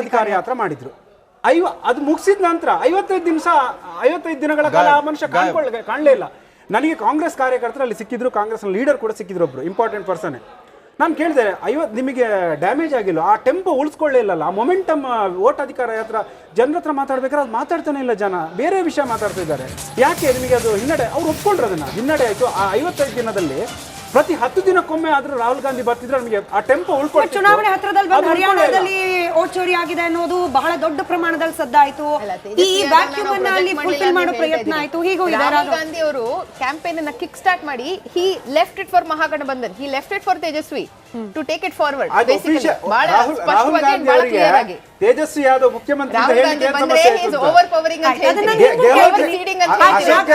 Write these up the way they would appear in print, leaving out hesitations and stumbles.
ಅಧಿಕಾರ ಯಾತ್ರೆ ಮಾಡಿದ್ರು. ಅದು ಮುಗಿಸಿದ ನಂತರ 55 ದಿನಗಳ ಕಾಲ ಆ ಮನುಷ್ಯ ಕಾಣಲೇ ಇಲ್ಲ. ನನಗೆ ಕಾಂಗ್ರೆಸ್ ಕಾರ್ಯಕರ್ತರು ಅಲ್ಲಿ ಸಿಕ್ಕಿದ್ರು, ಕಾಂಗ್ರೆಸ್ ಲೀಡರ್ ಕೂಡ ಸಿಕ್ಕಿದ್ರು, ಒಬ್ರು ಇಂಪಾರ್ಟೆಂಟ್ ಪರ್ಸನ್. ನಾನು ಕೇಳಿದೆ, ನಿಮಗೆ ಡ್ಯಾಮೇಜ್ ಆಗಿಲ್ಲ, ಆ ಟೆಂಪೋ ಉಳಿಸ್ಕೊಳ್ಳೇ ಇಲ್ಲಲ್ಲ, ಆ ಮೊಮೆಂಟಮ್ ಓಟ್ ಅಧಿಕಾರ ಯಾತ್ರ ಜನರ ಹತ್ರ ಮಾತಾಡ್ಬೇಕಾದ್ರೆ ಅದು ಮಾತಾಡ್ತಾನೆ ಇಲ್ಲ, ಜನ ಬೇರೆ ವಿಷಯ ಮಾತಾಡ್ತಾ ಇದ್ದಾರೆ. ಯಾಕೆ ನಿಮಗೆ ಅದು ಹಿನ್ನಡೆ? ಅವ್ರು ಒಪ್ಕೊಂಡ್ರು, ಅದನ್ನ ಹಿನ್ನಡೆ ಆಯ್ತು. ಆ 55 ದಿನದಲ್ಲಿ ಪ್ರತಿ 10 ದಿನಕ್ಕೊಮ್ಮೆ ಆದ್ರೂ ರಾಹುಲ್ ಗಾಂಧಿ ಬರ್ತಿದ್ರೆ ನಮಗೆ ಆ ಟೆಂಪೋ ಉಳ್ಕೊಂಡು. ಚುನಾವಣೆ ಹತ್ರದಲ್ಲಿ ಬಂದು ಹರಿಯಾಣದಲ್ಲಿ ಓಟ್ ಚೋರಿ ಆಗಿದೆ ಅನ್ನೋದು ಬಹಳ ದೊಡ್ಡ ಪ್ರಮಾಣದಲ್ಲಿ ಸದ್ದಾಯ್ತು. ಈ ವ್ಯಾಕ್ಯೂಮ್ ಅನ್ನ ಅಲ್ಲಿ ಫುಲ್ಫಿಲ್ ಮಾಡೋ ಪ್ರಯತ್ನ ಆಯ್ತು. ಹೀಗೂ ರಾಹುಲ್ ಗಾಂಧಿ ಅವರು ಕ್ಯಾಂಪೇನ್ ಅನ್ನ ಕಿಕ್ ಸ್ಟಾರ್ಟ್ ಮಾಡಿ he left it for Mahagathbandhan, he left it for Tejashwi to take it forward. Basically ಬಹಳ ಸ್ಪಷ್ಟವಾಗಿ ಬಹಳ ಕ್ಲಿಯರ್ ಆಗಿ ತೇಜಸ್ವಿ ಯಾದವ್ ಮುಖ್ಯಮಂತ್ರಿ ರಾಹುಲ್ ಗಾಂಧಿ ಬಂದ್ರೆ ಈಸ್ ಓವರ್ ಪವರಿಂಗ್ ಅಂತ ಹೇಳ್ತೀವಿ, ಓವರ್ ಸೀಡಿಂಗ್ ಅಂತ ಹೇಳ್ತೀವಿ.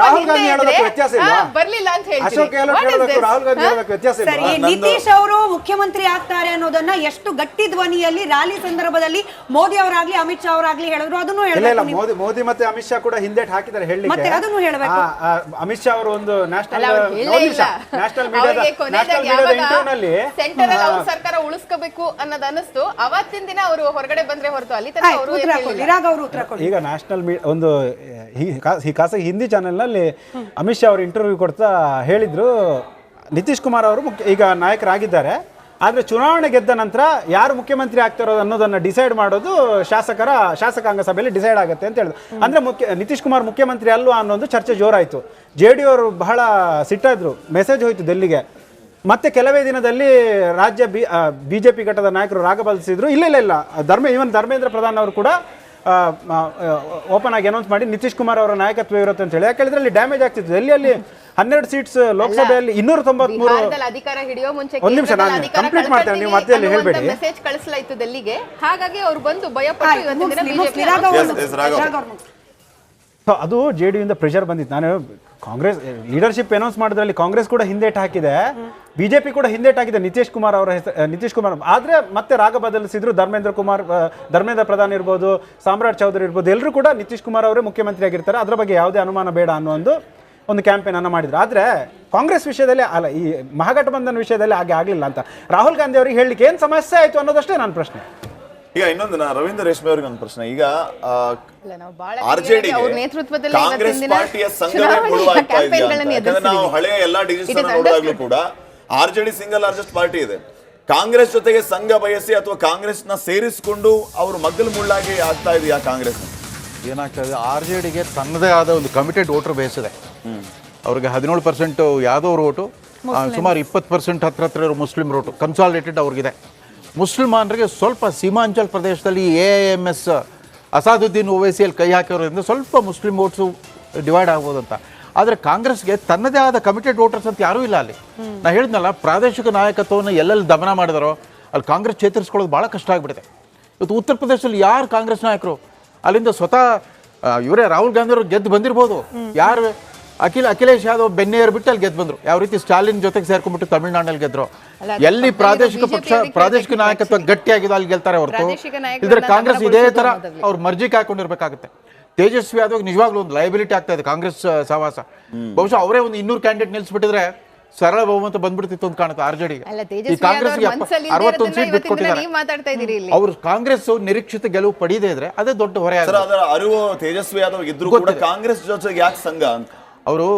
ರಾಹುಲ್ ಗಾಂಧಿ ಹೇಳೋದಕ್ಕೆ ವ್ಯತ್ಯಾಸ ಇಲ್ಲ, ಬರ್ಲಿಲ್ಲ ಅಂತ ಹೇಳ್ತೀವಿ. ಅಶೋಕ್ ಗೆಹ್ಲೋಟ್ ಹೇಳೋದಕ್ಕೆ ರಾಹುಲ್ ಗಾಂಧಿ ಹೇಳೋದಕ್ಕೆ ವ್ಯತ್ಯಾಸ ಇಲ್ಲ. ಸರಿ, ನಿತೀಶ್ ಅವರು ಮುಖ್ಯಮಂತ್ರಿ ಆಗ್ತಾರೆ ಅನ್ನೋದನ್ನ ಎಷ್ಟು ಗಟ್ಟಿ ಧ್ವನಿಯಲ್ಲಿ ರ್ಯಾಲಿ ಸಂದರ್ಭದಲ್ಲಿ ಮೋದಿ ಅವರಾಗ್ಲಿ ಅಮಿತ್ ಶಾ ಅವರಾಗ್ಲಿ ಹೇಳಿದ್ರು, ಅದನ್ನು ಹೇಳಬೇಕು. ಮೋದಿ ಮತ್ತೆ ಅಮಿತ್ ಶಾ ಕೂಡ ಹಿಂದೇಟ್ ಹಾಕಿದ್ದಾರೆ ಹೇಳಲಿಕ್ಕೆ, ಮತ್ತೆ ಅದನ್ನು ಹೇಳಬೇಕು. ಅಮಿತ್ ಶಾ ಅವರು ಒಂದು ನ್ಯಾಷನಲ್ ಸೆಂಟರ್ ಅಲ್ಲಿ ಅವ್ರ ಸರ್ಕಾರ ಉಳಿಸ್ಕೋಬೇಕು ಅನ್ನೋದು ಅನಿಸ್ತು. ಅವತ್ತಿನ ದಿನ ಅವರು ಹೊರಗಡೆ ಬಂದ್ರೆ ಹೊರತು ಅಲ್ಲಿ ತನಕ ಅವರು ಈಗ ನ್ಯಾಷನಲ್ ಒಂದು ಖಾಸಗಿ ಹಿಂದಿ ಚಾನೆಲ್ ನಲ್ಲಿ ಅಮಿತ್ ಶಾ ಅವರು ಇಂಟರ್ವ್ಯೂ ಕೊಡ್ತಾ ಹೇಳಿದ್ರು, ನಿತೀಶ್ ಕುಮಾರ್ ಅವರು ಈಗ ನಾಯಕರಾಗಿದ್ದಾರೆ, ಆದ್ರೆ ಚುನಾವಣೆ ಗೆದ್ದ ನಂತರ ಯಾರು ಮುಖ್ಯಮಂತ್ರಿ ಆಗ್ತಾರೋ ಅನ್ನೋದನ್ನ ಡಿಸೈಡ್ ಮಾಡೋದು ಶಾಸಕಾಂಗ ಸಭೆಯಲ್ಲಿ ಡಿಸೈಡ್ ಆಗುತ್ತೆ ಅಂತ ಹೇಳಿದ್ರು. ಅಂದ್ರೆ ನಿತೀಶ್ ಕುಮಾರ್ ಮುಖ್ಯಮಂತ್ರಿ ಅಲ್ವಾ ಅನ್ನೋದು ಚರ್ಚೆ ಜೋರಾಯಿತು. JDU ಅವರು ಬಹಳ ಸಿಟ್ಟಾದ್ರು, ಮೆಸೇಜ್ ಹೋಯ್ತು ಡೆಲ್ಲಿಗೆ. ಮತ್ತೆ ಕೆಲವೇ ದಿನದಲ್ಲಿ ರಾಜ್ಯ ಬಿಜೆಪಿ ಘಟಕದ ನಾಯಕರು ರಾಗ ಬದಲಿಸಿದ್ರು. ಇಲ್ಲ ಧರ್ಮೇಂದ್ರ ಪ್ರಧಾನ್ ಅವರು ಕೂಡ ಓಪನ್ ಆಗಿ ಅನೌನ್ಸ್ ಮಾಡಿ ನಿತೀಶ್ ಕುಮಾರ್ ಅವರ ನಾಯಕತ್ವ ಇರುತ್ತೆ ಅಂತ ಹೇಳಿ. ಯಾಕಂದ್ರೆ ಅಲ್ಲಿ ಡ್ಯಾಮೇಜ್ ಆಗ್ತಿತ್ತು. ಡೆಲ್ಲಿಯಲ್ಲಿ 12 ಸೀಟ್ಸ್, ಲೋಕಸಭೆಯಲ್ಲಿ 293. ಅಧಿಕಾರ ಹಿಡಿಯೋ ಮುಂಚೆ ಒಂದು ನಿಮಿಷ ನಾನು ಕಂಪ್ಲೀಟ್ ಮಾಡ್ತೇನೆ, ನೀವು ಮಧ್ಯದಲ್ಲಿ ಹೇಳಬೇಡಿ. ಮೆಸೇಜ್ ಕಳಿಸಲಾಯಿತು ಡೆಲ್ಲಿಗೆ, ಹಾಗಾಗಿ ಅವರು ಬಂದು ಭಯಪಟ್ಟು ಇವತ್ತಿನ ದಿನ ಬಿಜೆಪಿ ಅದು JDU ಇಂದ ಪ್ರೆಷರ್ ಬಂದಿತ್ತು. ನಾನು ಕಾಂಗ್ರೆಸ್ ಲೀಡರ್ಶಿಪ್ ಅನೌನ್ಸ್ ಮಾಡೋದ್ರಲ್ಲಿ ಕಾಂಗ್ರೆಸ್ ಕೂಡ ಹಿಂದೇಟ್ ಹಾಕಿದೆ, ಬಿಜೆಪಿ ಕೂಡ ಹಿಂದೇಟ್ ಹಾಕಿದೆ ನಿತೀಶ್ ಕುಮಾರ್ ಅವರ ನಿತೀಶ್ ಕುಮಾರ್. ಆದ್ರೆ ಮತ್ತೆ ರಾಗ ಬದಲಿಸಿದ್ರು. ಧರ್ಮೇಂದ್ರ ಪ್ರಧಾನ್ ಇರ್ಬೋದು, ಸಾಮ್ರಾಟ್ ಚೌಧರಿ ಇರ್ಬೋದು, ಎಲ್ಲರೂ ಕೂಡ ನಿತೀಶ್ ಕುಮಾರ್ ಅವರೇ ಮುಖ್ಯಮಂತ್ರಿ ಆಗಿರ್ತಾರೆ, ಅದ್ರ ಬಗ್ಗೆ ಯಾವುದೇ ಅನುಮಾನ ಬೇಡ ಅನ್ನೋ ಒಂದು ಕ್ಯಾಂಪೇನ್ ಅನ್ನು ಮಾಡಿದ್ರು. ಆದ್ರೆ ಕಾಂಗ್ರೆಸ್ ವಿಷಯದಲ್ಲಿ ಅಲ್ಲ, ಈ ಮಹಾಗಠಬಂಧನ್ ವಿಷಯದಲ್ಲಿ ಹಾಗೆ ಆಗಲಿಲ್ಲ ಅಂತ ರಾಹುಲ್ ಗಾಂಧಿ ಅವರಿಗೆ ಹೇಳಲಿಕ್ಕೆ ಏನು ಸಮಸ್ಯೆ ಆಯ್ತು ಅನ್ನೋದಷ್ಟೇ ನನ್ನ ಪ್ರಶ್ನೆ. ಈಗ ಇನ್ನೊಂದು ರವೀಂದ್ರ ರೇಷ್ಮೆ ಅವ್ರಿಗೆ ಒಂದು ಪ್ರಶ್ನೆ. ಈಗ RJD ಕಾಂಗ್ರೆಸ್ ಪಾರ್ಟಿಯ ಸಂಘವೇ ಮುಳುವಾಗ್ತಾ ಇದೆಯಾ? ಯಾಕಂದ್ರೆ ನಾವು ಹಳೆಯ ಎಲ್ಲಾ ಡಿಸಿಷನ್ ನೋಡಿದಾಗ್ಲೂ ಕೂಡ RJD ಸಿಂಗಲ್ ಲಾರ್ಜೆಸ್ಟ್ ಪಾರ್ಟಿ ಇದೆ. ಕಾಂಗ್ರೆಸ್ ಜೊತೆಗೆ ಸಂಘ ಬಯಸಿ ಅಥವಾ ಕಾಂಗ್ರೆಸ್ ನ ಸೇರಿಸಿಕೊಂಡು ಅವರು ಮಗ್ಗಲು ಮುಳ್ಳಾಗಿ ಆಗ್ತಾ ಇದೆಯಾ ಕಾಂಗ್ರೆಸ್? ಏನಾಗ್ತದೆ, RJDಗೆ ತನ್ನದೇ ಆದ ಒಂದು ಕಮಿಟೆಡ್ ವೋಟರ್ ಬೇಸ್ ಇದೆ. ಅವ್ರಿಗೆ 17% ಯಾದವ್ ಓಟು, ಸುಮಾರು 20% ಹತ್ರ ಮುಸ್ಲಿಂ ಓಟು ಕನ್ಸಾಲಿಡೇಟೆಡ್ ಅವ್ರಿಗಿದೆ. ಮುಸಲ್ಮಾನರಿಗೆ ಸ್ವಲ್ಪ ಸೀಮಾಂಚಲ್ ಪ್ರದೇಶದಲ್ಲಿ AIMS ಅಸಾದುದ್ದೀನ್ ಓವೈಸಿಯಲ್ಲಿ ಕೈ ಹಾಕಿರೋದ್ರಿಂದ ಸ್ವಲ್ಪ ಮುಸ್ಲಿಂ ವೋಟ್ಸು ಡಿವೈಡ್ ಆಗ್ಬೋದು ಅಂತ. ಆದರೆ ಕಾಂಗ್ರೆಸ್ಗೆ ತನ್ನದೇ ಆದ ಕಮಿಟೆಡ್ ವೋಟರ್ಸ್ ಅಂತ ಯಾರೂ ಇಲ್ಲ ಅಲ್ಲಿ. ನಾನು ಹೇಳಿದ್ನಲ್ಲ, ಪ್ರಾದೇಶಿಕ ನಾಯಕತ್ವವನ್ನು ಎಲ್ಲೆಲ್ಲಿ ದಮನ ಮಾಡಿದಾರೋ ಅಲ್ಲಿ ಕಾಂಗ್ರೆಸ್ ಚೇತರಿಸ್ಕೊಳ್ಳೋದು ಭಾಳ ಕಷ್ಟ ಆಗಿಬಿಡುತ್ತೆ. ಇವತ್ತು ಉತ್ತರ ಪ್ರದೇಶದಲ್ಲಿ ಯಾರು ಕಾಂಗ್ರೆಸ್ ನಾಯಕರು? ಅಲ್ಲಿಂದ ಸ್ವತಃ ಇವರೇ ರಾಹುಲ್ ಗಾಂಧಿ ಅವರು ಗೆದ್ದು ಬಂದಿರ್ಬೋದು. ಯಾರು ಅಖಿಲೇಶ್ ಯಾದವ್ ಬೆನ್ನೇರ್ ಬಿಟ್ಟು ಅಲ್ಲಿ ಗೆದ್ದು ಬಂದರು. ಯಾವ ರೀತಿ ಸ್ಟಾಲಿನ್ ಜೊತೆಗೆ ಸೇರ್ಕೊಂಡ್ಬಿಟ್ಟು ತಮಿಳುನಾಡಲ್ಲಿ ಗೆದ್ರು. ಎಲ್ಲಿ ಪ್ರಾದೇಶಿಕ ಪಕ್ಷ ಪ್ರಾದೇಶಿಕ ನಾಯಕತ್ವ ಗಟ್ಟಿಯಾಗಿದೆ ಅಲ್ಲಿ ಗೆಲ್ತಾರೆ ಹೊರತು ಇದ್ರ ಕಾಂಗ್ರೆಸ್ ಇದೇ ತರ ಅವ್ರು ಮರ್ಜಿಗೆ ಹಾಕೊಂಡಿರ್ಬೇಕಾಗುತ್ತೆ. ತೇಜಸ್ವಿ ಯಾದವ್ ನಿಜವಾಗ್ಲೂ ಒಂದು ಲಯಬಿಲಿಟಿ ಆಗ್ತಾ ಇದೆ ಕಾಂಗ್ರೆಸ್ ಸಹವಾಸ. ಬಹುಶಃ ಅವರೇ ಒಂದು 200 ಕ್ಯಾಂಡಿಡೇಟ್ ನಿಲ್ಲಿಸ್ಬಿಟ್ಟಿದ್ರೆ ಸರಳ ಬಹುಮತ ಬಂದ್ಬಿಡ್ತಿತ್ತು ಅಂತ ಕಾಣುತ್ತೆ RJDಗೆ. ಈ ಕಾಂಗ್ರೆಸ್ಗೆ 61 ಸೀಟ್ ಬಿಟ್ಕೊಟ್ಟಿದ್ದಾರೆ. ಅವ್ರು ಕಾಂಗ್ರೆಸ್ ನಿರೀಕ್ಷಿತ ಗೆಲುವು ಪಡೆಯದೇ ಇದ್ರೆ ಅದೇ ದೊಡ್ಡ ಹೊರೆ. ಅದರ ಅರಿವು ತೇಜಸ್ವಿ ಯಾದವ್ ಇದ್ರು ಕೂಡ ಕಾಂಗ್ರೆಸ್ ಜೊತೆಗೆ ಯಾಕೆ ಸಂಘ ಅಂತ ಅವರು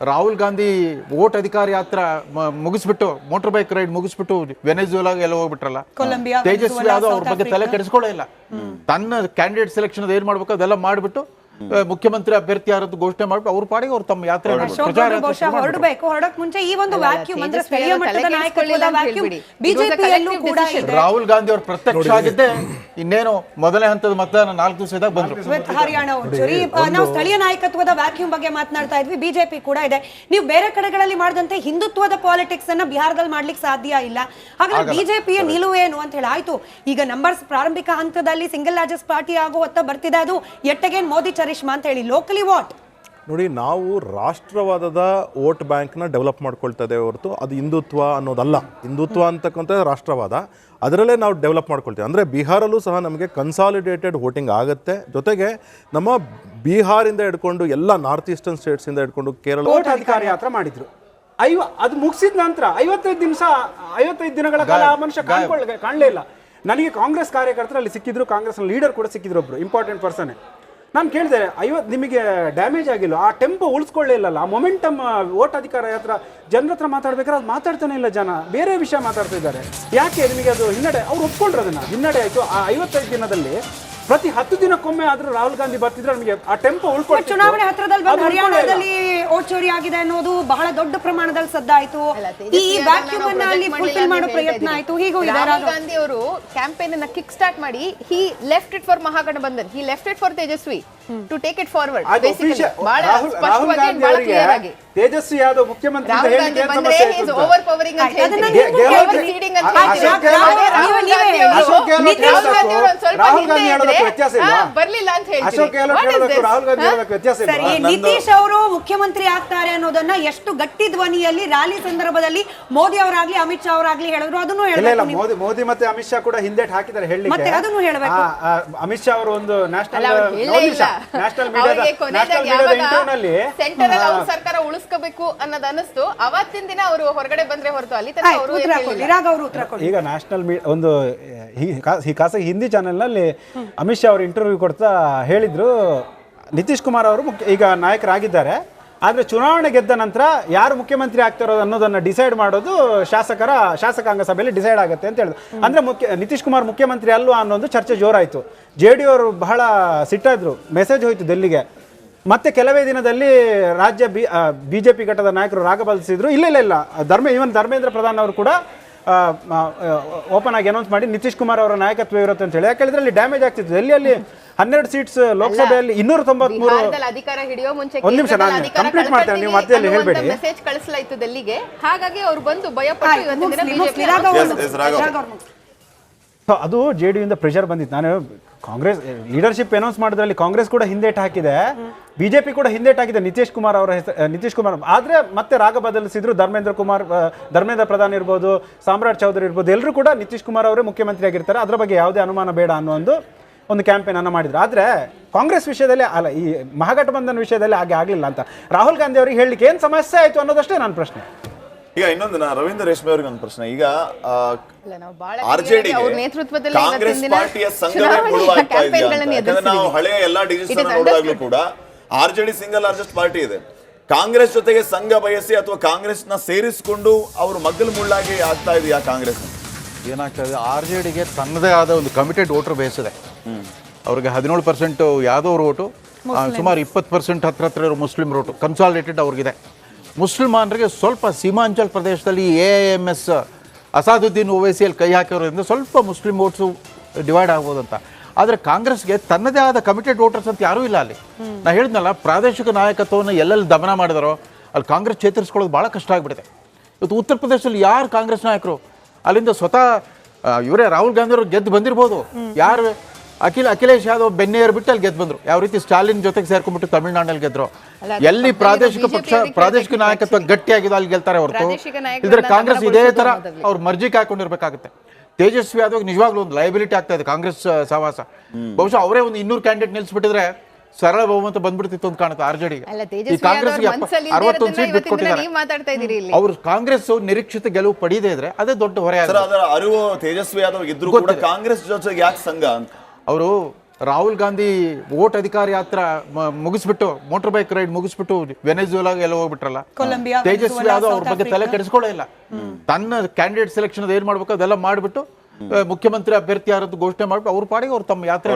ರಾಹುಲ್ ಗಾಂಧಿ ವೋಟ್ ಅಧಿಕಾರ ಯಾತ್ರಾ ಮುಗಿಸ್ಬಿಟ್ಟು ಮೋಟರ್ ಬೈಕ್ ರೈಡ್ ಮುಗಿಸ್ಬಿಟ್ಟು ವೆನೆಜುವೆಲಾಗೆ ಎಲ್ಲ ಹೋಗ್ಬಿಟ್ರಲ್ಲ. ತೇಜಸ್ವಿ ಯಾದವ್ ಅವ್ರ ಬಗ್ಗೆ ತಲೆ ಕೆಡಿಸ್ಕೊಳ್ಳೇ ಇಲ್ಲ. ತನ್ನ ಕ್ಯಾಂಡಿಡೇಟ್ ಸೆಲೆಕ್ಷನ್ ಏನ್ ಮಾಡ್ಬೇಕು ಅದೆಲ್ಲ ಮಾಡ್ಬಿಟ್ಟು ಮುಖ್ಯಮಂತ್ರಿ ಅಭ್ಯರ್ಥಿ ಯಾರದ್ದು ಘೋಷಣೆ ಮಾಡ್ಬಿಟ್ಟು ಅವ್ರ ಪಾಡಿಗೆ ಅವ್ರು ತಮ್ಮ ಯಾತ್ರೆ ಹೊರಡಕ್ ಮುಂಚೆ ಈ ಒಂದು ವ್ಯಾಕ್ಯೂಮ್ ಅಂದ್ರೆ ಸ್ಥಳೀಯ ಮಟ್ಟದ ನಾಯಕತ್ವದ ವ್ಯಾಕ್ಯೂಮ್ ಬಿಜೆಪಿಯಲ್ಲೂ ಕೂಡ ಇದೆ. ರಾಹುಲ್ ಗಾಂಧಿ ಅವರು ಪ್ರತ್ಯಕ್ಷ ಆಗಿದ್ದೆ ಇನ್ನೇನು ಮೊದಲನೇ ಹಂತದ ಮತದಾನ 4 ದಿವಸದಾಗ ಬಂದ್ರು. ಹರಿಯಾಣ ನಾವು ಸ್ಥಳೀಯ ನಾಯಕತ್ವದ ವ್ಯಾಕ್ಯೂಮ್ ಬಗ್ಗೆ ಮಾತನಾಡ್ತಾ ಇದ್ವಿ. ಬಿಜೆಪಿ ಕೂಡ ಇದೆ. ನೀವು ಬೇರೆ ಕಡೆಗಳಲ್ಲಿ ಮಾಡಿದಂತೆ ಹಿಂದುತ್ವದ ಪಾಲಿಟಿಕ್ಸ್ ಅನ್ನ ಬಿಹಾರದಲ್ಲಿ ಮಾಡ್ಲಿಕ್ಕೆ ಸಾಧ್ಯ ಇಲ್ಲ. ಹಾಗಾದ್ರೆ ಬಿಜೆಪಿಯ ನಿಲುವು ಏನು ಅಂತ ಹೇಳಿ ಆಯ್ತು. ಈಗ ನಂಬರ್ಸ್ ಪ್ರಾರಂಭಿಕ ಹಂತದಲ್ಲಿ ಸಿಂಗಲ್ ಲಾರ್ಜೆಸ್ಟ್ ಪಾರ್ಟಿ ಆಗುವತ್ತ ಬರ್ತಿದೆ. ಅದು ಎಟ್ಟಗೇನ್ ಮೋದಿ ಚರಿಷ್ಮಾ ಅಂತ ಹೇಳಿ ಲೋಕಲಿ ವಾಟ್ ನೋಡಿ, ನಾವು ರಾಷ್ಟ್ರವಾದದ ವೋಟ್ ಬ್ಯಾಂಕ್ನ ಡೆವಲಪ್ ಮಾಡ್ಕೊಳ್ತಾ ಇದ್ದೇವೆ ಹೊರತು ಅದು ಹಿಂದುತ್ವ ಅನ್ನೋದಲ್ಲ. ಹಿಂದುತ್ವ ಅಂತಕ್ಕಂಥ ರಾಷ್ಟ್ರವಾದ ಅದರಲ್ಲೇ ನಾವು ಡೆವಲಪ್ ಮಾಡ್ಕೊಳ್ತೀವಿ. ಅಂದರೆ ಬಿಹಾರಲ್ಲೂ ಸಹ ನಮಗೆ ಕನ್ಸಾಲಿಡೇಟೆಡ್ ವೋಟಿಂಗ್ ಆಗುತ್ತೆ. ಜೊತೆಗೆ ನಮ್ಮ ಬಿಹಾರಿಂದ ಹಿಡ್ಕೊಂಡು ಎಲ್ಲ ನಾರ್ತ್ ಈಸ್ಟರ್ನ್ ಸ್ಟೇಟ್ಸಿಂದ ಹಿಡ್ಕೊಂಡು ಕೇರಳ ಓಟ್ ಅಧಿಕಾರ ಯಾತ್ರೆ ಮಾಡಿದ್ರು. ಅದು ಮುಗಿಸಿದ ನಂತರ 55 ದಿನಗಳ ಕಾಲ ಆ ಮನುಷ್ಯ ಕಾಣಲೇ ಇಲ್ಲ. ನನಗೆ ಕಾಂಗ್ರೆಸ್ ಕಾರ್ಯಕರ್ತರು ಅಲ್ಲಿ ಸಿಕ್ಕಿದ್ರು, ಕಾಂಗ್ರೆಸ್ ಲೀಡರ್ ಕೂಡ ಸಿಕ್ಕಿದ್ರು, ಒಬ್ರು ಇಂಪಾರ್ಟೆಂಟ್ ಪರ್ಸನ್. ನಾನು ಕೇಳಿದೆ, ನಿಮಗೆ ಡ್ಯಾಮೇಜ್ ಆಗಿಲ್ಲ, ಆ ಟೆಂಪೋ ಉಳಿಸ್ಕೊಳ್ಳೇ ಇಲ್ಲಲ್ಲ, ಆ ಮೊಮೆಂಟಮ್ ಓಟಾಧಿಕಾರ ಹತ್ರ ಜನರ ಹತ್ರ ಮಾತಾಡ್ಬೇಕಾದ್ರೆ ಅದು ಮಾತಾಡ್ತಾನೆ ಇಲ್ಲ, ಜನ ಬೇರೆ ವಿಷಯ ಮಾತಾಡ್ತಾ ಇದ್ದಾರೆ. ಯಾಕೆ ನಿಮಗೆ ಅದು ಹಿನ್ನಡೆ? ಅವ್ರು ಒಪ್ಕೊಂಡ್ರು, ಅದನ್ನ ಹಿನ್ನಡೆ ಆಯ್ತು. ಆ 55 ದಿನದಲ್ಲಿ ಪ್ರತಿ 10 ದಿನಕ್ಕೊಮ್ಮೆ ಆದ್ರೂ ರಾಹುಲ್ ಗಾಂಧಿ ಬರ್ತಿದ್ರೆ ನಮಗೆ ಆ ಟೆಂಪೋ ಉಳ್ಕೊಂಡು. ಚುನಾವಣೆ ಹತ್ರದಲ್ಲಿ ಬಂದು ಹರಿಯಾಣದಲ್ಲಿ ಓಟ್ ಚೋರಿ ಆಗಿದೆ ಅನ್ನೋದು ಬಹಳ ದೊಡ್ಡ ಪ್ರಮಾಣದಲ್ಲಿ ಸದ್ದಾಯ್ತು. ಈ ವ್ಯಾಕ್ಯೂಮ್ ಅನ್ನ ಅಲ್ಲಿ ಫುಲ್ಫಿಲ್ ಮಾಡೋ ಪ್ರಯತ್ನ ಆಯ್ತು. ಹೀಗೂ ರಾಹುಲ್ ಗಾಂಧಿ ಅವರು ಕ್ಯಾಂಪೇನ್ ಅನ್ನ ಕಿಕ್ ಸ್ಟಾರ್ಟ್ ಮಾಡಿ he left it for Mahagathbandhan, he left it for Tejashwi to take it forward. Basically ಬಹಳ ಸ್ಪಷ್ಟವಾಗಿ ಅಂಡ್ ಬಹಳ ಕ್ಲಿಯರ್ ಆಗಿ ತೇಜಸ್ವಿ ಯಾದವ್ ಮುಖ್ಯಮಂತ್ರಿ ಅಂತ ರಾಹುಲ್ ಗಾಂಧಿ ಬಂದ್ರೆ ಈಸ್ ಓವರ್ ಪವರಿಂಗ್ ಅಂತ ಹೇಳ್ತೀವಿ, ಓವರ್ಸೀಡಿಂಗ್ ಅಂತ ಹೇಳ್ತೀವಿ. ರಾಹುಲ್ ಗಾಂಧಿ ಹೇಳೋದಕ್ಕೆ ವ್ಯತ್ಯಾಸ ಇಲ್ಲ, ಬರ್ಲಿಲ್ಲ ಅಂತ ಹೇಳ್ತೀವಿ. ಅಶೋಕ್ ಗೆಹ್ಲೋಟ್ ಹೇಳೋದಕ್ಕೆ ರಾಹುಲ್ ಗಾಂಧಿ ಹೇಳೋದಕ್ಕೆ ವ್ಯತ್ಯಾಸ ಇಲ್ಲ. ಸರಿ, ನಿತೀಶ್ ಅವರು ಮುಖ್ಯಮಂತ್ರಿ ಆಗ್ತಾರೆ ಅನ್ನೋದನ್ನ ಎಷ್ಟು ಗಟ್ಟಿ ಧ್ವನಿಯಲ್ಲಿ ರ್ಯಾಲಿ ಸಂದರ್ಭದಲ್ಲಿ ಮೋದಿ ಅವರಾಗ್ಲಿ ಅಮಿತ್ ಶಾ ಅವರಾಗ್ಲಿ ಹೇಳಿದ್ರು, ಅದನ್ನು ಹೇಳಬೇಕು. ಮೋದಿ ಮತ್ತೆ ಅಮಿತ್ ಶಾ ಕೂಡ ಹಿಂದೇಟ್ ಹಾಕಿದ್ದಾರೆ ಹೇಳಲಿಕ್ಕೆ. ಮತ್ತೆ ಅದನ್ನು ಹೇಳಬೇಕು. ಅಮಿತ್ ಶಾ ಅವರು ಒಂದು ನ್ಯಾಷನಲ್ ಸೆಂಟರ್ ಅಲ್ಲಿ ಅವ್ರ ಸರ್ಕಾರ ಉಳಿಸ್ಕೋಬೇಕು ಅನ್ನೋದು ಅನಿಸ್ತು. ಅವತ್ತಿನ ದಿನ ಅವರು ಹೊರಗಡೆ ಬಂದ್ರೆ ಹೊರತು ಅಲ್ಲಿ ತನಕ ಅವರು ಈಗ ನ್ಯಾಷನಲ್ ಒಂದು ಖಾಸಗಿ ಹಿಂದಿ ಚಾನೆಲ್ ನಲ್ಲಿ ಅಮಿತ್ ಶಾ ಅವರು ಇಂಟರ್ವ್ಯೂ ಕೊಡ್ತಾ ಹೇಳಿದ್ರು, ನಿತೀಶ್ ಕುಮಾರ್ ಅವರು ಈಗ ನಾಯಕರಾಗಿದ್ದಾರೆ, ಆದ್ರೆ ಚುನಾವಣೆ ಗೆದ್ದ ನಂತರ ಯಾರು ಮುಖ್ಯಮಂತ್ರಿ ಆಗ್ತಾರೋ ಅನ್ನೋದನ್ನ ಡಿಸೈಡ್ ಮಾಡೋದು ಶಾಸಕಾಂಗ ಸಭೆಯಲ್ಲಿ ಡಿಸೈಡ್ ಆಗುತ್ತೆ ಅಂತ ಹೇಳಿದ್ರು. ಅಂದ್ರೆ ನಿತೀಶ್ ಕುಮಾರ್ ಮುಖ್ಯಮಂತ್ರಿ ಅಲ್ವಾ ಅನ್ನೋ ಒಂದು ಚರ್ಚೆ ಜೋರಾಯಿತು. JDU ಅವರು ಬಹಳ ಸಿಟ್ಟಾದ್ರು, ಮೆಸೇಜ್ ಹೋಯ್ತು ಡೆಲ್ಲಿಗೆ. ಮತ್ತೆ ಕೆಲವೇ ದಿನದಲ್ಲಿ ರಾಜ್ಯ ಬಿಜೆಪಿ ಘಟಕದ ನಾಯಕರು ರಾಗ ಬದಲಿಸಿದ್ರು. ಇಲ್ಲ ಧರ್ಮೇಂದ್ರ ಪ್ರಧಾನ್ ಅವರು ಕೂಡ ಓಪನ್ ಆಗಿ ಅನೌನ್ಸ್ ಮಾಡಿ ನಿತೀಶ್ ಕುಮಾರ್ ಅವರ ನಾಯಕತ್ವ ಇರುತ್ತೆ ಅಂತ ಹೇಳಿ. ಯಾಕೆ ಹೇಳಿದ್ರೆ ಅಲ್ಲಿ ಡ್ಯಾಮೇಜ್ ಆಗ್ತಿತ್ತು. ಡೆಲ್ಲಿಯಲ್ಲಿ 12 ಸೀಟ್ಸ್, ಲೋಕಸಭೆಯಲ್ಲಿ 293. ಅಧಿಕಾರ ಹಿಡಿಯೋ ಮುಂಚೆ ಒಂದು ನಿಮಿಷ ನಾನು ಕಂಪ್ಲೀಟ್ ಮಾಡ್ತೇನೆ, ನೀವು ಮಧ್ಯದಲ್ಲಿ ಹೇಳಬೇಡಿ. ಮೆಸೇಜ್ ಕಳಿಸಲಾಯಿತು ಡೆಲ್ಲಿಗೆ, ಹಾಗಾಗಿ ಅವರು ಬಂದು ಭಯಪಟ್ಟು ಇವತ್ತಿನ ದಿನ ಬಿಜೆಪಿ ಅದು JDU ಇಂದ ಪ್ರೆಷರ್ ಬಂದಿತ್ತು. ನಾನು ಕಾಂಗ್ರೆಸ್ ಲೀಡರ್ಶಿಪ್ ಅನೌನ್ಸ್ ಮಾಡೋದ್ರಲ್ಲಿ ಕಾಂಗ್ರೆಸ್ ಕೂಡ ಹಿಂದೇಟ್ ಹಾಕಿದೆ, ಬಿಜೆಪಿ ಕೂಡ ಹಿಂದೇಟ್ ಹಾಕಿದೆ ನಿತೀಶ್ ಕುಮಾರ್ ಅವರ ನಿತೀಶ್ ಕುಮಾರ್. ಆದ್ರೆ ಮತ್ತೆ ರಾಗ ಬದಲಿಸಿದ್ರು. ಧರ್ಮೇಂದ್ರ ಪ್ರಧಾನ್ ಇರ್ಬೋದು, ಸಾಮ್ರಾಟ್ ಚೌಧರಿ ಇರ್ಬೋದು, ಎಲ್ಲರೂ ಕೂಡ ನಿತೀಶ್ ಕುಮಾರ್ ಅವರೇ ಮುಖ್ಯಮಂತ್ರಿ ಆಗಿರ್ತಾರೆ, ಅದ್ರ ಬಗ್ಗೆ ಯಾವುದೇ ಅನುಮಾನ ಬೇಡ ಅನ್ನೋ ಒಂದು ಕ್ಯಾಂಪೇನ್ ಅನ್ನು ಮಾಡಿದ್ರು. ಆದ್ರೆ ಕಾಂಗ್ರೆಸ್ ವಿಷಯದಲ್ಲಿ ಅಲ್ಲ, ಈ ಮಹಾಗಠಬಂಧನ್ ವಿಷಯದಲ್ಲಿ ಹಾಗೆ ಆಗಲಿಲ್ಲ ಅಂತ ರಾಹುಲ್ ಗಾಂಧಿ ಅವರಿಗೆ ಹೇಳಲಿಕ್ಕೆ ಏನು ಸಮಸ್ಯೆ ಆಯ್ತು ಅನ್ನೋದಷ್ಟೇ ನನ್ನ ಪ್ರಶ್ನೆ. ಈಗ ಇನ್ನೊಂದು ರವೀಂದ್ರ ರೇಷ್ಮೆ ಅವ್ರಿಗೆ ಒಂದು ಪ್ರಶ್ನೆ. ಈಗ RJD ಕಾಂಗ್ರೆಸ್ ಪಾರ್ಟಿಯ ಸಂಘವೇ ಮುಳುವಾಗ್ತಾ ಇದೆಯಾ? ಯಾಕಂದ್ರೆ ನಾವು ಹಳೆಯ ಎಲ್ಲಾ ಡಿಜಿಟಲ್ ನೋಡಿದಾಗ್ಲೂ ಕೂಡ RJD ಸಿಂಗಲ್ ಲಾರ್ಜೆಸ್ಟ್ ಪಾರ್ಟಿ ಇದೆ. ಕಾಂಗ್ರೆಸ್ ಜೊತೆಗೆ ಸಂಘ ಬಯಸಿ ಅಥವಾ ಕಾಂಗ್ರೆಸ್ ನ ಸೇರಿಸಿಕೊಂಡು ಅವರು ಮಗ್ಗಲು ಮುಳ್ಳಾಗಿ ಆಗ್ತಾ ಇದೆಯಾ ಕಾಂಗ್ರೆಸ್? ಏನಾಗ್ತದೆ, RJDಗೆ ತನ್ನದೇ ಆದ ಒಂದು ಕಮಿಟೆಡ್ ವೋಟರ್ ಬೇಸ್ ಇದೆ. ಅವ್ರಿಗೆ 17% ಯಾದವ್ ಓಟು, ಸುಮಾರು 20% ಹತ್ರ ಇರೋ ಮುಸ್ಲಿಂ ಓಟು ಕನ್ಸಾಲಿಡೇಟೆಡ್ ಅವ್ರಿಗಿದೆ. ಮುಸ್ಲಿಮಾನರಿಗೆ ಸ್ವಲ್ಪ ಸೀಮಾಂಚಲ್ ಪ್ರದೇಶದಲ್ಲಿ AIMS ಅಸಾದುದ್ದೀನ್ ಓವೈಸಿಯಲ್ಲಿ ಕೈ ಹಾಕಿರೋದ್ರಿಂದ ಸ್ವಲ್ಪ ಮುಸ್ಲಿಂ ವೋಟ್ಸು ಡಿವೈಡ್ ಆಗ್ಬೋದಂತ. ಆದರೆ ಕಾಂಗ್ರೆಸ್ಗೆ ತನ್ನದೇ ಆದ ಕಮಿಟೆಡ್ ವೋಟರ್ಸ್ ಅಂತ ಯಾರೂ ಇಲ್ಲ ಅಲ್ಲಿ. ನಾನು ಹೇಳಿದ್ನಲ್ಲ, ಪ್ರಾದೇಶಿಕ ನಾಯಕತ್ವವನ್ನು ಎಲ್ಲೆಲ್ಲಿ ದಮನ ಮಾಡಿದಾರೋ ಅಲ್ಲಿ ಕಾಂಗ್ರೆಸ್ ಚೇತರಿಸ್ಕೊಳ್ಳೋದು ಭಾಳ ಕಷ್ಟ ಆಗಿಬಿಡುತ್ತೆ. ಇವತ್ತು ಉತ್ತರ ಪ್ರದೇಶದಲ್ಲಿ ಯಾರು ಕಾಂಗ್ರೆಸ್ ನಾಯಕರು? ಅಲ್ಲಿಂದ ಸ್ವತಃ ಇವರೇ ರಾಹುಲ್ ಗಾಂಧಿ ಅವರು ಗೆದ್ದು ಬಂದಿರ್ಬೋದು. ಯಾರು ಅಖಿಲೇಶ್ ಯಾದವ್ ಬೆನ್ನೇರ್ ಬಿಟ್ಟು ಅಲ್ಲಿ ಗೆದ್ದು ಬಂದರು. ಯಾವ ರೀತಿ ಸ್ಟಾಲಿನ್ ಜೊತೆಗೆ ಸೇರ್ಕೊಂಡ್ಬಿಟ್ಟು ತಮಿಳುನಾಡಲ್ಲಿ ಗೆದ್ರು. ಎಲ್ಲಿ ಪ್ರಾದೇಶಿಕ ಪಕ್ಷ ಪ್ರಾದೇಶಿಕ ನಾಯಕತ್ವ ಗಟ್ಟಿಯಾಗಿದೆ ಅಲ್ಲಿ ಗೆಲ್ತಾರೆ ಹೊರತು ಇದ್ರೆ ಕಾಂಗ್ರೆಸ್ ಇದೇ ತರ ಅವ್ರು ಮರ್ಜಿಗೆ ಹಾಕೊಂಡಿರ್ಬೇಕಾಗುತ್ತೆ. ತೇಜಸ್ವಿ ಯಾದವ್ ನಿಜವಾಗ್ಲೂ ಒಂದು ಲಯಬಿಲಿಟಿ ಆಗ್ತಾ ಇದೆ ಕಾಂಗ್ರೆಸ್ ಸಹವಾಸ. ಬಹುಶಃ ಅವರೇ ಒಂದು 200 ಕ್ಯಾಂಡಿಡೇಟ್ ನಿಲ್ಲಿಸ್ಬಿಟ್ಟಿದ್ರೆ ಸರಳ ಬಹುಮತ ಬಂದ್ಬಿಡ್ತಿತ್ತು ಅಂತ ಕಾಣುತ್ತೆ RJDಗೆ. ಈ ಕಾಂಗ್ರೆಸ್ಗೆ 61 ಸೀಟ್ ಬಿಟ್ಕೊಟ್ಟಿದ್ದಾರೆ. ಅವ್ರು ಕಾಂಗ್ರೆಸ್ ನಿರೀಕ್ಷಿತ ಗೆಲುವು ಪಡೆಯದೇ ಇದ್ರೆ ಅದೇ ದೊಡ್ಡ ಹೊರೆ. ಅದರ ಅರಿವು ತೇಜಸ್ವಿ ಯಾದವ್ ಇದ್ರು ಕೂಡ ಕಾಂಗ್ರೆಸ್ ಜೊತೆಗೆ ಯಾಕೆ ಸಂಘ ಅಂತ ಅವರು ರಾಹುಲ್ ಗಾಂಧಿ ವೋಟ್ ಅಧಿಕಾರ ಯಾತ್ರಾ ಮುಗಿಸ್ಬಿಟ್ಟು ಮೋಟರ್ ಬೈಕ್ ರೈಡ್ ಮುಗಿಸ್ಬಿಟ್ಟು ವೆನೆಜುವೆಲಾಗೆ ಎಲ್ಲ ಹೋಗ್ಬಿಟ್ರಲ್ಲ. ತೇಜಸ್ವಿ ಯಾದವ್ ಅವ್ರ ಬಗ್ಗೆ ತಲೆ ಕೆಡಿಸ್ಕೊಳ್ಳೇ ಇಲ್ಲ. ತನ್ನ ಕ್ಯಾಂಡಿಡೇಟ್ ಸೆಲೆಕ್ಷನ್ ಏನ್ ಮಾಡ್ಬೇಕು ಅದೆಲ್ಲ ಮಾಡ್ಬಿಟ್ಟು ಮುಖ್ಯಮಂತ್ರಿ ಅಭ್ಯರ್ಥಿ ಯಾರದ್ದು ಘೋಷಣೆ ಮಾಡ್ಬಿಟ್ಟು ಅವ್ರ ಪಾಡಿಗೆ ಅವ್ರು ತಮ್ಮ ಯಾತ್ರೆ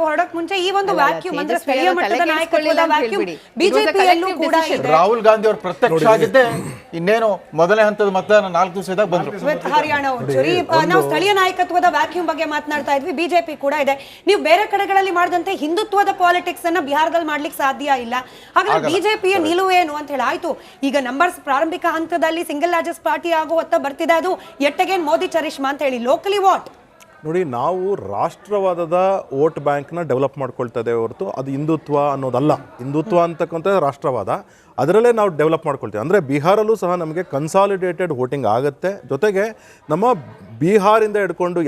ಹೊರಡಕ್ ಮುಂಚೆ ಈ ಒಂದು ವ್ಯಾಕ್ಯೂಮ್ ಅಂದ್ರೆ ಸ್ಥಳೀಯ ಮಟ್ಟದ ನಾಯಕತ್ವದ ವ್ಯಾಕ್ಯೂಮ್ ಬಿಜೆಪಿಯಲ್ಲೂ ಕೂಡ ಇದೆ. ರಾಹುಲ್ ಗಾಂಧಿ ಅವರು ಪ್ರತ್ಯಕ್ಷ ಆಗಿದ್ದೆ ಇನ್ನೇನು ಮೊದಲನೇ ಹಂತದ ಮತದಾನ 4 ದಿವಸದಾಗ ಬಂದ್ರು. ಹರಿಯಾಣ ನಾವು ಸ್ಥಳೀಯ ನಾಯಕತ್ವದ ವ್ಯಾಕ್ಯೂಮ್ ಬಗ್ಗೆ ಮಾತನಾಡ್ತಾ ಇದ್ವಿ, ಬಿಜೆಪಿ ಕೂಡ ಇದೆ. ನೀವು ಬೇರೆ ಕಡೆಗಳಲ್ಲಿ ಮಾಡಿದಂತೆ ಹಿಂದುತ್ವದ ಪಾಲಿಟಿಕ್ಸ್ ಅನ್ನ ಬಿಹಾರದಲ್ಲಿ ಮಾಡ್ಲಿಕ್ಕೆ ಸಾಧ್ಯ ಇಲ್ಲ. ಹಾಗಾದ್ರೆ ಬಿಜೆಪಿಯ ನಿಲುವು ಏನು ಅಂತ ಹೇಳಿ ಆಯ್ತು. ಈಗ ನಂಬರ್ಸ್ ಪ್ರಾರಂಭಿಕ ಹಂತದಲ್ಲಿ ಸಿಂಗಲ್ ಲಾರ್ಜೆಸ್ಟ್ ಪಾರ್ಟಿ ಆಗುವತ್ತ ಬರ್ತಿದೆ. ಅದು ಎಟ್ಟಗೇನ್ ಮೋದಿ ಚರಿಷ್ಮಾ ಅಂತ ಹೇಳಿ ಲೋಕಲಿ ವಾಟ್ ನೋಡಿ, ನಾವು ರಾಷ್ಟ್ರವಾದದ ವೋಟ್ ಬ್ಯಾಂಕ್ನ ಡೆವಲಪ್ ಮಾಡ್ಕೊಳ್ತಾ ಇದ್ದೇವೆ ಹೊರತು ಅದು ಹಿಂದುತ್ವ ಅನ್ನೋದಲ್ಲ. ಹಿಂದುತ್ವ ಅಂತಕ್ಕಂಥ ರಾಷ್ಟ್ರವಾದ, ಅದರಲ್ಲೇ ನಾವು ಡೆವಲಪ್ ಮಾಡ್ಕೊಳ್ತೀವಿ. ಅಂದರೆ ಬಿಹಾರಲ್ಲೂ ಸಹ ನಮಗೆ ಕನ್ಸಾಲಿಡೇಟೆಡ್ ವೋಟಿಂಗ್ ಆಗುತ್ತೆ. ಜೊತೆಗೆ ನಮ್ಮ ಬಿಹಾರಿಂದ ಹಿಡ್ಕೊಂಡು ಎಲ್ಲ